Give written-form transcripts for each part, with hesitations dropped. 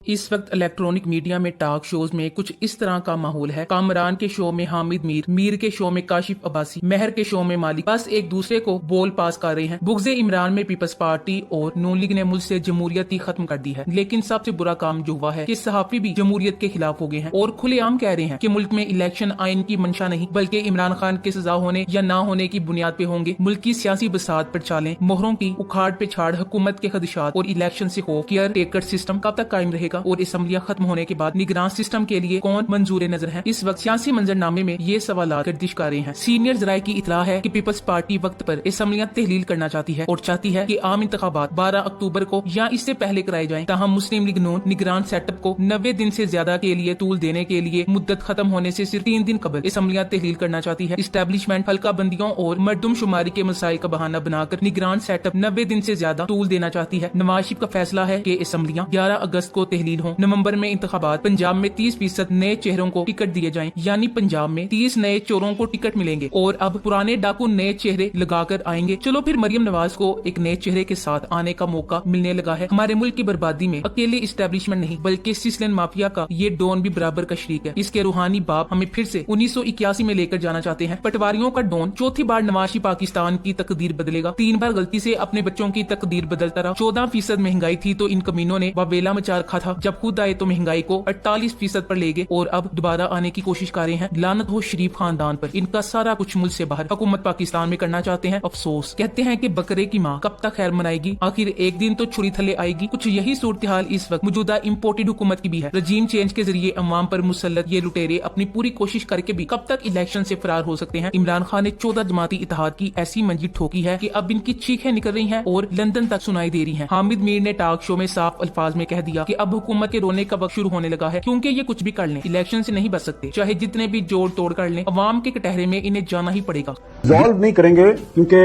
इस वक्त electronic media में टॉक शोज में कुछ इस तरह का माहौल है। कामरान के शो में हामिद मीर, मीर के शो में काशिफ अब्बासी, मेहर के शो में मालिक बस एक दूसरे को बोल पास कर रहे हैं। बुग़्ज़े इमरान में पीपल्स पार्टी और नून लीग ने मुल्क से जमहूरियत ही खत्म कर दी है। लेकिन सबसे बुरा काम जो हुआ है कि सहाफी भी जमहूरियत के खिलाफ हो गए हैं और खुलेआम कह रहे हैं कि मुल्क में इलेक्शन आइन की मंशा नहीं बल्कि इमरान खान के सजा होने या ना होने की बुनियाद पे होंगे। मुल्क की सियासी बसात पर चालें, मोहरों की उखाड़ पे छाड़, हुकूमत के खदशात और इलेक्शन से खौफ, केयर टेकर सिस्टम कब तक कायम रहेगा और असम्बलियां खत्म होने के बाद निगरान सिस्टम के लिए कौन मंजूर नजर है। इस वक्त सियासी मंजरनामे में ये सवाल गर्दिश कर रहे हैं। सीनियर जराये की इतला है कि पीपल्स पार्टी वक्त पर असम्बलियां तहलील करना चाहती है और चाहती है कि आम इंतखाबात 12 अक्टूबर को या इससे पहले कराए जाएं। ताहम मुस्लिम लीग नून निगरान सेटअप को 90 दिन से ज्यादा के लिए तूल देने के लिए मुद्दत खत्म होने से सिर्फ 3 दिन कबल असम्बलियां तहलील करना चाहती है। इस्टेब्लिशमेंट हल्का बंदियों और मर्दमशुमारी के मसाइल का बहाना बनाकर निगरान सेटअप 90 दिन से ज्यादा तूल देना चाहती है। नवाज शरीफ का फैसला है कि असम्बलियां 11 अगस्त को तहलील हों। नवंबर में इंतखाबात, पंजाब में 30% नए चेहरों को टिकट दिए जाएं, यानी पंजाब में 30 नए चोरों को टिकट मिलेंगे और अब पुराने डाकू नए चेहरे लगाकर आएंगे। चलो फिर मरियम नवाज को एक नए चेहरे के साथ आने का मौका मिलने लगा है। हमारे मुल्क की बर्बादी में अकेले इस्टेब्लिशमेंट नहीं बल्कि सिसलन माफिया का ये डॉन भी बराबर का शरीक है। इसके रूहानी बाप हमें फिर से 1981 में लेकर जाना चाहते हैं। पटवारियों का डॉन चौथी बार नवाज शरीफ पाकिस्तान की तकदीर बदलेगा। 3 बार गलती से अपने बच्चों की तकदीर बदलता रहा। 14% महंगाई थी तो इन कमीनों ने वावेला मचा रखा था। जब खुद आए तो महंगाई को 48% पर ले गए और अब दोबारा आने की कोशिश कर रहे हैं। लानत हो शरीफ खानदान पर, इनका सारा कुछ मुल्क से बाहर हुकूमत पाकिस्तान में करना चाहते हैं। अफसोस, कहते हैं कि बकरे की माँ कब तक खैर मनाएगी, आखिर एक दिन तो छुरी थले आएगी। कुछ यही सूरत हाल इस वक्त मौजूदा इम्पोर्टेड हुकूमत की भी है। रजीम चेंज के जरिए अवाम पर मुसल्लत ये लुटेरे अपनी पूरी कोशिश करके भी कब तक इलेक्शन से फरार हो सकते हैं। इमरान खान ने 14 जमाती इत्तेहाद की ऐसी मंजिल ठोकी है कि अब इनकी चीखें निकल रही हैं और लंदन तक सुनाई दे रही हैं। हामिद मीर ने टॉक शो में साफ अल्फाज में कह दिया कि अब हुकूमत के रोने का वक्त शुरू होने लगा है, क्योंकि ये कुछ भी कर लें इलेक्शन से नहीं बच सकते। चाहे जितने भी जोड़ तोड़ कर लें, अवाम के कटहरे में इन्हें जाना ही पड़ेगा। रिजॉल्व नहीं करेंगे क्योंकि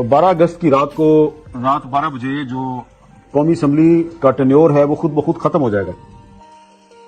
12 अगस्त की रात को रात 12 बजे जो कौमी असम्बली का टेन्योर है वो खुद ब खुद खत्म हो जाएगा।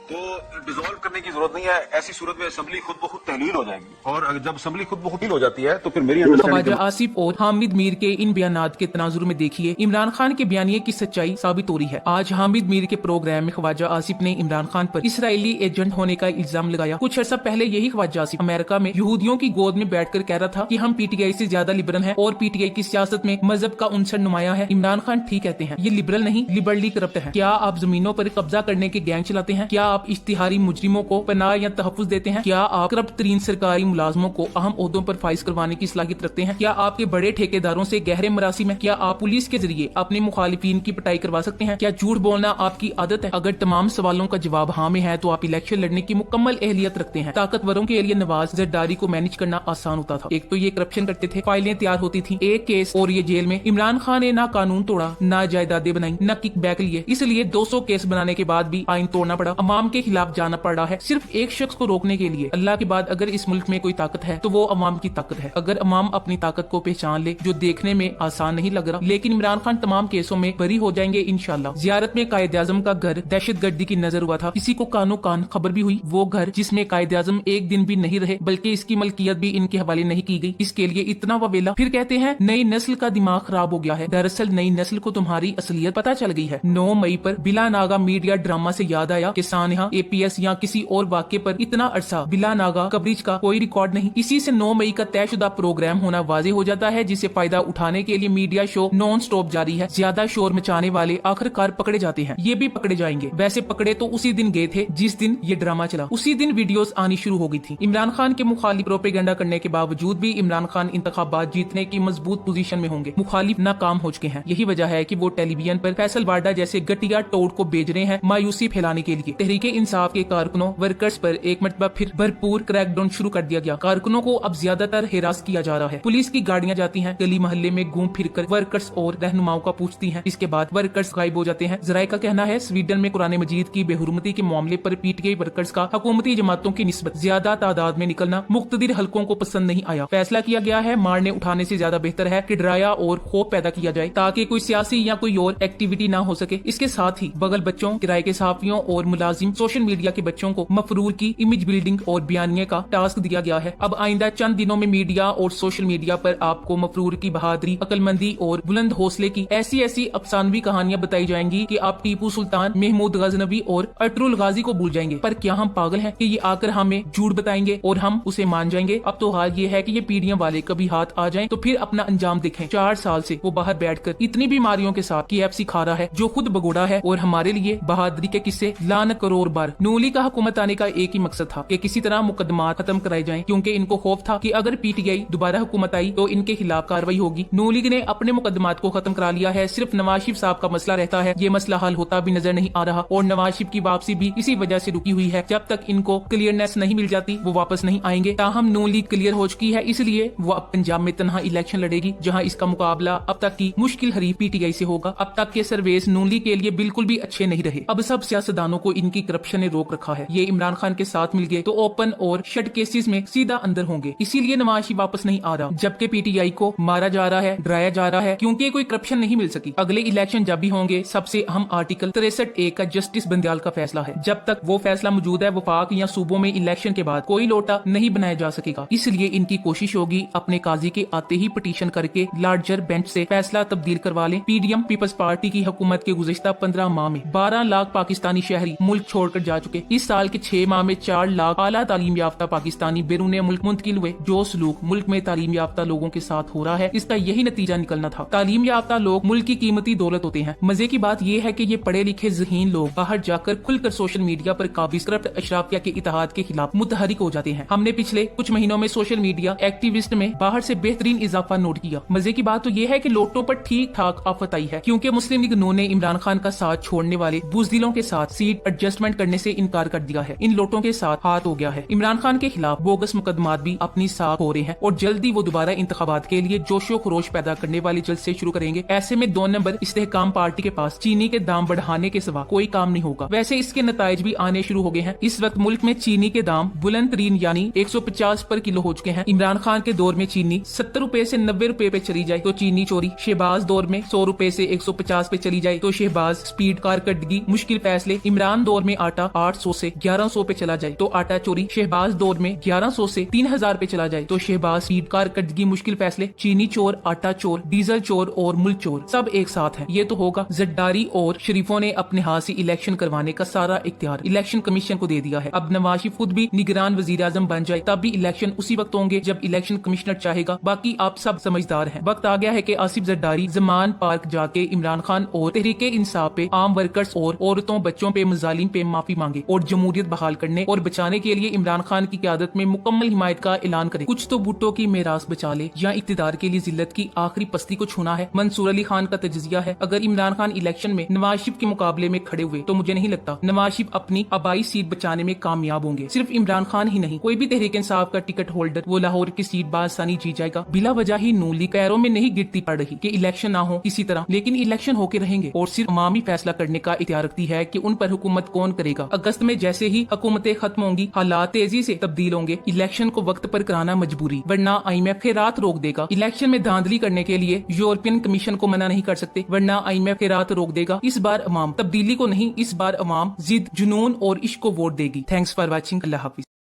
तो डिसॉल्व करने की जरूरत नहीं है। ऐसी सूरत में असेंबली खुद ब खुद तहलील हो जाएगी और जब असेंबली खुद ब खुद हो जाती है तो फिर मेरी ख्वाजा आसिफ और हामिद मीर के इन बयानात के तनाजुर में देखिए इमरान खान के बयानिए की सच्चाई साबित हो रही है। आज हामिद मीर के प्रोग्राम में ख्वाजा आसिफ ने इमरान खान पर इसराइली एजेंट होने का इल्जाम लगाया। कुछ अर्सा पहले यही ख्वाजा आसिफ अमेरिका में यहूदियों की गोद में बैठकर कह रहा था कि हम पीटीआई से ज्यादा लिबरल हैं और पीटीआई की सियासत में मजहब का उनसर नुमाया है। इमरान खान ठीक कहते हैं, ये लिबरल नहीं लिबरली करप्ट है। क्या आप जमीनों पर कब्जा करने के गैंग चलाते हैं? क्या आप इश्तिहारी मुजरिमों को पनाह या तहफ्फुज देते हैं? क्या आप करप्ट तरीन सरकारी मुलाजमों को अहम ओहदों पर फाइज करवाने की सलाहियत रखते हैं? क्या आपके बड़े ठेकेदारों से गहरे मरासिम है? क्या आप पुलिस के जरिए अपने मुखालिफिन की पिटाई करवा सकते हैं? क्या झूठ बोलना आपकी आदत है? अगर तमाम सवालों का जवाब हाँ में है तो आप इलेक्शन लड़ने की मुकम्मल एहलियत रखते हैं। ताकतवरों के लिए नवाज जरदारी को मैनेज करना आसान होता था। एक तो ये करप्शन करते थे, फाइलें तैयार होती थी, एक केस और ये जेल में। इमरान खान ने ना कानून तोड़ा, ना जायदादें बनाई, ना किक बैक लिए, इसलिए 200 केस बनाने के बाद भी आइन तोड़ना पड़ा, अवाम के खिलाफ जाना पड़ रहा है सिर्फ एक शख्स को रोकने के लिए। अल्लाह के बाद अगर इस मुल्क में कोई ताकत है तो वो अवाम की ताकत है। अगर अवाम अपनी ताकत को पहचान ले, जो देखने में आसान नहीं लग रहा, लेकिन इमरान खान तमाम केसों में बरी हो जाएंगे इंशाल्लाह। जियारत में कायद आजम का घर दहशतगर्दी की नजर हुआ था, किसी को कानो कान खबर भी हुई। वो घर जिसमें कायद आजम एक दिन भी नहीं रहे बल्कि इसकी मलकियत भी इनके हवाले नहीं की गई, इसके लिए इतना ववेला। फिर कहते हैं नई नस्ल का दिमाग खराब हो गया है। दरअसल नई नस्ल को तुम्हारी असलियत पता चल गई है। 9 मई पर बिला नागा मीडिया ड्रामा से याद आया कि सानहा APS या किसी और वाक्य पर इतना अरसा बिला नागा कवरेज का कोई रिकॉर्ड नहीं। इसी से 9 मई का तयशुदा प्रोग्राम होना वाजे हो जाता है, जिसे फायदा उठाने के लिए मीडिया शो नॉन स्टॉप जारी है। ज्यादा शोर मचाने वाले आखिरकार पकड़े जाते हैं, ये भी पकड़े जाएंगे। वैसे पकड़े तो उसी दिन गए थे जिस दिन ये ड्रामा चला, उसी दिन वीडियोस आनी शुरू हो गई थी। इमरान खान के मुखालिफ प्रोपेगेंडा करने के बावजूद भी इमरान खान इंतखाबात जीतने की मजबूत पोजीशन में होंगे। मुखालिफ नाकाम हो चुके हैं। यही वजह है कि वो टेलीविजन पर फैसल वाडा जैसे गटिया टोड़ को भेज रहे हैं मायूसी फैलाने के लिए। तहरीके इंसाफ के कारकुनों वर्कर्स पर एक मरतबा फिर भरपूर क्रैकडाउन शुरू कर दिया गया। कारकुनों को अब ज्यादातर हिरास किया जा रहा है। पुलिस की गाड़ियां जाती हैं, गली मोहल्ले में घूम फिर कर वर्कर्स और रहनुमाओं का पूछती हैं। इसके बाद वर्कर्स गायब हो जाते हैं। जराये का कहना है स्वीडन में कुरान मजीद की बेहुरमती के मामले पर पीटीआई वर्कर्स का हुकूमती जमातों की निस्बत ज्यादा तादाद में निकलना मुख्तदिर हलकों को पसंद नहीं आया। फैसला किया गया है मारने उठाने से ज्यादा बेहतर है कि डराया और खौफ पैदा किया जाए ताकि कोई सियासी या कोई और एक्टिविटी ना हो सके। इसके साथ ही बगल बच्चों, किराए के सहाफियों और मुलाजिम, सोशल मीडिया के बच्चों को मफरूर की इमेज बिल्डिंग और बयानिए का टास्क दिया गया है। अब आइंदा चंद दिनों में मीडिया और सोशल मीडिया पर आपको मफरूर की बहादुरी, अक्लमंदी और बुलंद हौसले की ऐसी ऐसी अफसानवी कहानियां बताई जाएंगी कि आप टीपू सुल्तान, महमूद गजनवी और अटरुल गाजी को भूल जाएंगे। पर क्या हम पागल हैं कि ये आकर हमें झूठ बताएंगे और हम उसे मान जाएंगे? अब तो हाल ये है कि ये पीडीएम वाले कभी हाथ आ जाएं तो फिर अपना अंजाम देखें। 4 साल से वो बाहर बैठकर इतनी बीमारियों के साथ KFC खा रहा है जो खुद बगोड़ा है, और हमारे लिए बहादुरी के किस्से लानत करोड़ बार। नून लीग का हुकूमत आने का एक ही मकसद था कि किसी तरह मुकदमा खत्म कराए जाएं, क्योंकि इनको खौफ था कि अगर PTI दोबारा हुकूमत आई तो इनके खिलाफ कार्रवाई होगी। नून लीग ने अपने मुकदमात को खत्म करा लिया है। सिर्फ नवाज शरीफ साहब का मसला रहता है, ये मसला हल होता भी नजर नहीं आ रहा, और नवाज शरीफ की वापसी भी इसी वजह से रुकी हुई है। जब तक इनको क्लियरनेस नहीं मिल जाती वो वापस नहीं आएंगे। ताहम नून लीग क्लियर हो चुकी है, इसलिए वो अब पंजाब में तनहा इलेक्शन लड़ेगी, जहां इसका मुकाबला अब तक की मुश्किल हरीफ PTI से होगा। अब तक के सर्वेस नून लीग के लिए बिल्कुल भी अच्छे नहीं रहे। अब सब सियासतदानों को इनकी करप्शन ने रोक रखा है। ये इमरान खान के साथ मिल गए तो ओपन और शट केसेस में सीधा अंदर होंगे, इसीलिए नवाज शरीफ वापस नहीं आ रहा, जबकि PTI को मारा जा रहा है, डराया जा रहा है, क्योंकि कोई करप्शन नहीं मिल सकी। अगले इलेक्शन जब भी होंगे, सबसे अहम आर्टिकल 63A का जस्टिस बंदयाल का फैसला है। जब तक वो फैसला मौजूद है, वफाक या सूबों में इलेक्शन के बाद कोई लोटा नहीं बनाया जा सकेगा। इसलिए इनकी कोशिश होगी अपने काजी के आते ही पिटीशन करके लार्जर बेंच से फैसला तब्दील करवा लें। पीडीएम पीपल्स पार्टी की हुकूमत के गुज़िश्ता 15 माह में 12 लाख पाकिस्तानी शहरी मुल्क छोड़कर जा चुके। इस साल के 6 माह में 4 लाख आला तालीम याफ्ता पाकिस्तानी बैरून मुल्क मुंतकिल हुए। जो सलूक मुल्क में तालीम याफ्ता लोगों के साथ हो रहा है, इसका यही नतीजा निकलना था। तालीम याफ्ता लोग मुल्क की कीमती दौलत होते हैं। मजे की बात यह है कि ये पढ़े लिखे ज़हीन लोग बाहर जाकर खुलकर सोशल मीडिया पर काबिज करप्ट अशराफिया के इत्तेहाद के खिलाफ मुतहरिक हो जाते हैं। हमने पिछले कुछ महीनों में सोशल मीडिया एक्टिविस्ट में बाहर से बेहतरीन इजाफा नोट किया। मजे की बात तो यह है कि लोटों पर ठीक ठाक आफत आई है, क्योंकि मुस्लिम लीग नून ने इमरान खान का साथ छोड़ने वाले बुज़दिलों के साथ सीट एडजस्टमेंट करने से इनकार कर दिया है। इन लोटों के साथ हाथ हो गया है। इमरान खान के खिलाफ बोगस मुकदमात भी अपनी साख हो रहे हैं, और जल्दी वो दोबारा इंतखाबात के लिए जोशो खरोश पैदा करने वाले जलसे शुरू करेंगे। ऐसे में 2 नंबर इस्तेहकाम पार्टी के पास चीनी के दाम बढ़ाने के सिवा कोई काम नहीं होगा। वैसे इसके नताइज भी आने शुरू हो गए हैं। इस वक्त मुल्क में चीनी के दाम बुलंद तरीन यानी 150 पर किलो हो चुके हैं। इमरान खान के दौर में चीनी 70 रुपए से 90 रुपए पे चली जाए तो चीनी चोरी, शहबाज दौर में 100 रुपए से 150 पे चली जाए तो शहबाज स्पीड कारकर्दगी मुश्किल फैसले, इमरान दौर में आटा 800 से 1100 पे चला जाए तो आटा चोरी, शहबाज दौर में 1100 से 3000 पे चला जाए तो शहबाज स्पीड कारकर्दगी मुश्किल फैसले, चीनी चोर, आटा चोर, डीजल चोर और मुल्क चोर सब एक साथ है। ये तो होगा। जद्दारी और शरीफों ने अपने हाथ से इलेक्शन करवाने का सारा इख्तियार इलेक्शन कमीशन को दे दिया है। अब नवाज शरीफ खुद भी निगरान वजीर आजम बन जाए तब भी इलेक्शन उसी वक्त होंगे जब इलेक्शन कमिश्नर चाहेगा। बाकी आप सब समझदार हैं। वक्त आ गया है कि आसिफ जरदारी जमान पार्क जाके इमरान खान और तहरीके इंसाफ पे, आम वर्कर्स और औरतों बच्चों पे, मजालिम पे माफी मांगे और जमहूरियत बहाल करने और बचाने के लिए इमरान खान की क़यादत में मुकम्मल हिमायत का ऐलान करे। कुछ तो भुट्टो की मेरास बचा ले या इक्तिदार के लिए जिल्लत की आखिरी पस्ती को छूना है। मंसूर अली खान का तजजिया है, अगर इमरान खान इलेक्शन में नवाज शरीफ के मुकाबले में खड़े हुए तो मुझे नहीं लगता नवाज शरीफ अपनी आबाई सीट बचाने में कामयाब होंगे। सिर्फ इमरान खान ही नहीं, कोई भी तहरीक इंसाफ का टिकट होल्डर वो लाहौर की सीट बासानी जीत जाएगा। बिला वजह ही नून लीग पैरों में नहीं गिरती पड़ रही कि इलेक्शन ना हो किसी तरह, लेकिन इलेक्शन होके रहेंगे और सिर्फ अवामी फैसला करने का इख्तियार रखती है कि उन पर हुकूमत कौन करेगा। अगस्त में जैसे ही हुकूमतें खत्म होंगी, हालात तेजी से तब्दील होंगे। इलेक्शन को वक्त पर कराना मजबूरी, वरना IMF फिर रात रोक देगा। इलेक्शन में धांधली करने के लिए यूरोपियन कमीशन को मना नहीं कर सकते, वरना IMF फिर रात रोक देगा। इस बार अवाम तब्दीली को नहीं, इस बार अवाम जिद, जुनून और इश्क को वोट देगी। Thanks for watching. Allah Hafiz.